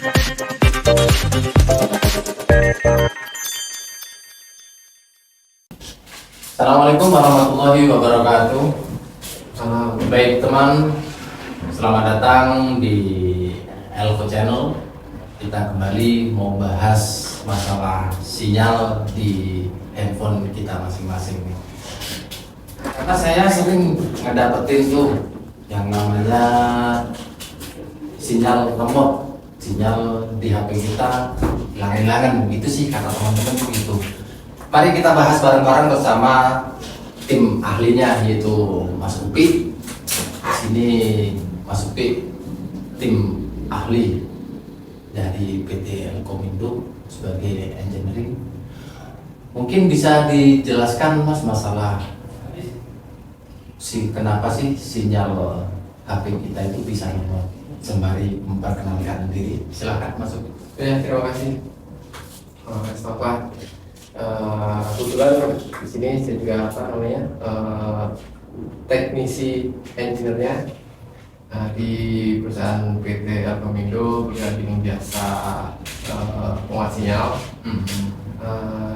Assalamualaikum warahmatullahi wabarakatuh. Baik teman, selamat datang di Elko Channel. Kita kembali mau bahas masalah sinyal di handphone kita masing-masing nih. Karena saya sering ngedapetin tuh yang namanya sinyal remote, sinyal di HP kita hilang-hilangan, gitu sih kata teman-teman begitu. Mari kita bahas bareng-bareng bersama tim ahlinya, yaitu Mas Upi. Sini Mas Upi, tim ahli dari PT Elkomindo sebagai engineering. Mungkin bisa dijelaskan Mas masalah kenapa sih sinyal HP kita itu bisa remote, sembari memperkenalkan diri. Silakan Mas Upi. Ya, terima kasih Mas Papa. Kebetulan di sini saya juga teknisi engineer-nya di perusahaan PT Elkomindo, perusahaan ini biasa penguat sinyal.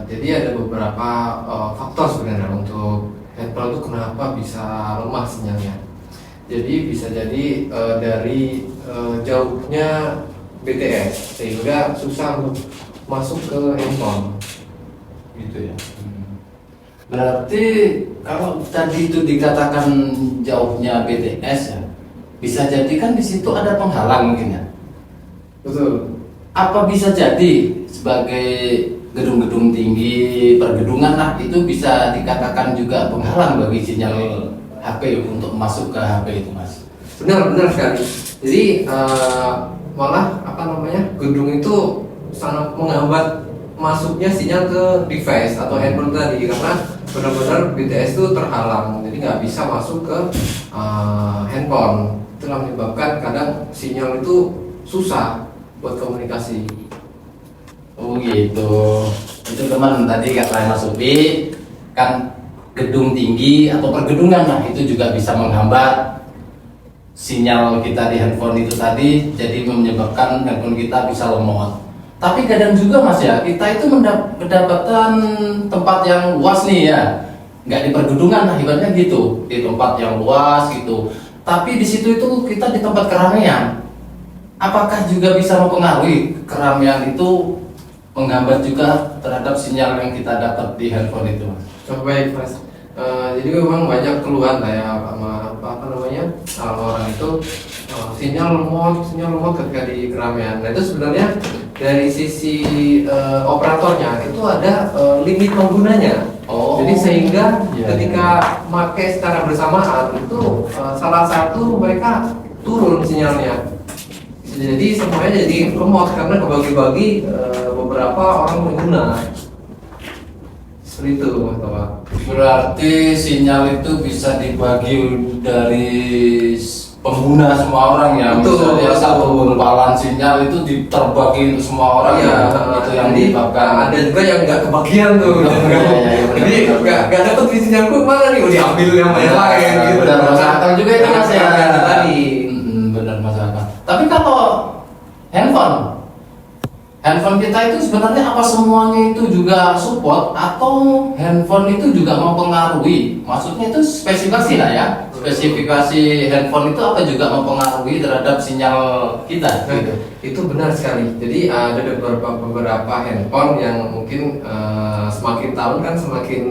Jadi ada beberapa faktor sebenarnya untuk handphone itu kenapa bisa lemah sinyalnya. Jadi bisa jadi dari jauhnya BTS sehingga susah untuk masuk ke handphone. Gitu ya. Berarti kalau tadi itu dikatakan jauhnya BTS ya, bisa jadi kan di situ ada penghalang mungkin ya. Betul. Apa bisa jadi sebagai gedung-gedung tinggi, pergedungan lah, itu bisa dikatakan juga penghalang bagi sinyal HP untuk masuk ke HP itu, Mas? Benar sekali. Jadi malah gedung itu sangat menghambat masuknya sinyal ke device atau handphone tadi, karena benar-benar BTS itu terhalang, jadi nggak bisa masuk ke handphone. Itulah menyebabkan kadang sinyal itu susah buat komunikasi. Oh gitu. Itu teman tadi kata Mas Upi, kan gedung tinggi atau pergedungan lah itu juga bisa menghambat sinyal kita di handphone itu tadi, jadi menyebabkan handphone kita bisa lemot. Tapi kadang juga Mas ya, kita itu mendapatkan tempat yang luas nih ya, nggak di pergedungan lah ibaratnya gitu, di tempat yang luas gitu. Tapi di situ itu kita di tempat keramaian. Apakah juga bisa mempengaruhi keramaian itu menghambat juga terhadap sinyal yang kita dapat di handphone itu, Mas? Baik, Mas. Jadi memang banyak keluhan lah ya sama orang itu sinyal lemot ketika di keramaian. Nah itu sebenarnya dari sisi operatornya itu ada limit penggunanya. Jadi sehingga ketika pakai secara bersamaan itu salah satu mereka turun sinyalnya. Jadi semuanya jadi lemot karena kebagi-bagi beberapa orang pengguna. Seperti itu, Mas Bapak. Berarti sinyal itu bisa dibagi dari pengguna semua orang ya. Betul, misalnya satu gumpalan sinyal itu terbagi untuk semua orang ya. Itu yang menyebabkan. Ada juga yang nggak kebagian tuh. Jadi nggak dapet di sinyalku mana nih? Diambil yang lain gitu. Benar masuk akal juga itu Mas ya. Tadi. Benar masuk akal. Tapi kalau handphone kita itu sebenarnya apa semuanya itu juga support atau handphone itu juga mempengaruhi? Maksudnya itu spesifikasi lah ya. Spesifikasi handphone itu apa juga mempengaruhi terhadap sinyal kita? Gitu. Itu benar sekali. Jadi ada beberapa handphone yang mungkin semakin tahun kan semakin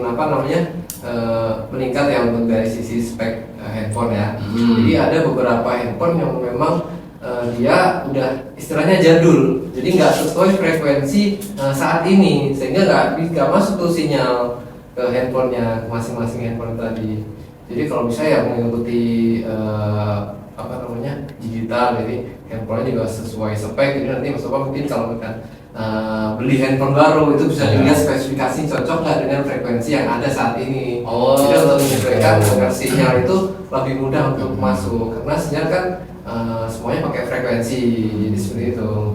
meningkat ya untuk dari sisi spek handphone ya. Jadi ada beberapa handphone yang memang dia udah istilahnya jadul, jadi nggak sesuai frekuensi saat ini, sehingga nggak masuk tuh sinyal ke handphonenya masing-masing handphone tadi. Jadi kalau bisa ya mengikuti digital, jadi handphonenya juga sesuai spek. Jadi nanti Mas Bapak mungkin kalau beli handphone baru itu bisa dilihat spesifikasi cocok nggak dengan frekuensi yang ada saat ini. Jadi untuk menyesuaikan agar sinyal itu lebih mudah untuk masuk, karena sinyal kan semuanya pakai frekuensi, jadi seperti itu.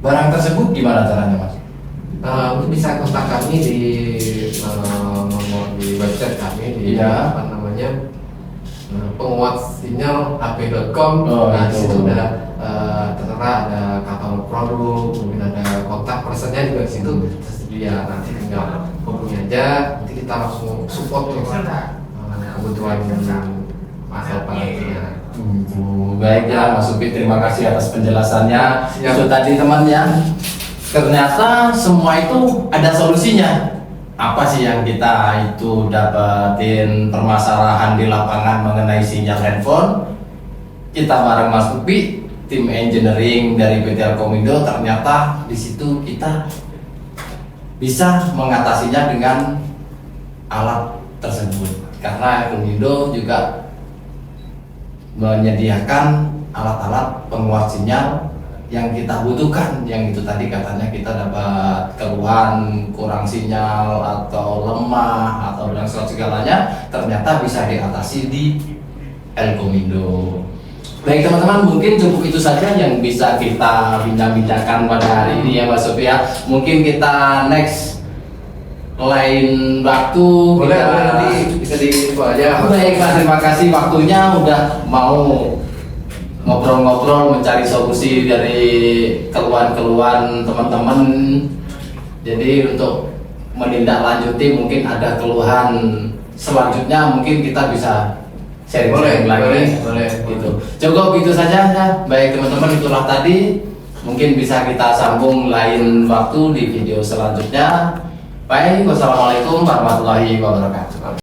Barang tersebut gimana caranya Mas? Bisa kontak kami di website kami di Iya. apa namanya penguat sinyal hp.com. Oh, Nah, itu. di situ udah tertera ada katalog produk, mungkin ada kontak personnya juga di situ tersedia. Nanti tinggal hubungi aja, nanti kita langsung support kebutuhan masalah nantinya. Baik ya Mas Upi, terima kasih atas penjelasannya. Siap. Itu tadi teman ya, ternyata semua itu ada solusinya. Apa sih yang kita itu dapetin permasalahan di lapangan mengenai sinyal handphone? Kita bareng Mas Upi, tim engineering dari PT Elkomindo, ternyata di situ kita bisa mengatasinya dengan alat tersebut. Karena Elkomindo juga menyediakan alat-alat penguat sinyal yang kita butuhkan, yang itu tadi katanya kita dapat keluhan kurang sinyal atau lemah atau dan segalanya, ternyata bisa diatasi di Elkomindo. Baik teman-teman, mungkin cukup itu saja yang bisa kita bincang-bincangkan pada hari ini ya Mas Sofi ya. Mungkin kita next lain waktu Boleh kita- nanti bisa diinfo aja. Baik Mas, terima kasih waktunya udah mau ngobrol-ngobrol mencari solusi dari keluhan-keluhan teman-teman. Jadi untuk menindaklanjuti mungkin ada keluhan selanjutnya mungkin kita bisa sharing-sharing lagi. boleh. Gitu. Cukup itu saja ya. Baik teman-teman, itulah tadi. Mungkin bisa kita sambung lain waktu di video selanjutnya. Baik, wassalamualaikum warahmatullahi wabarakatuh.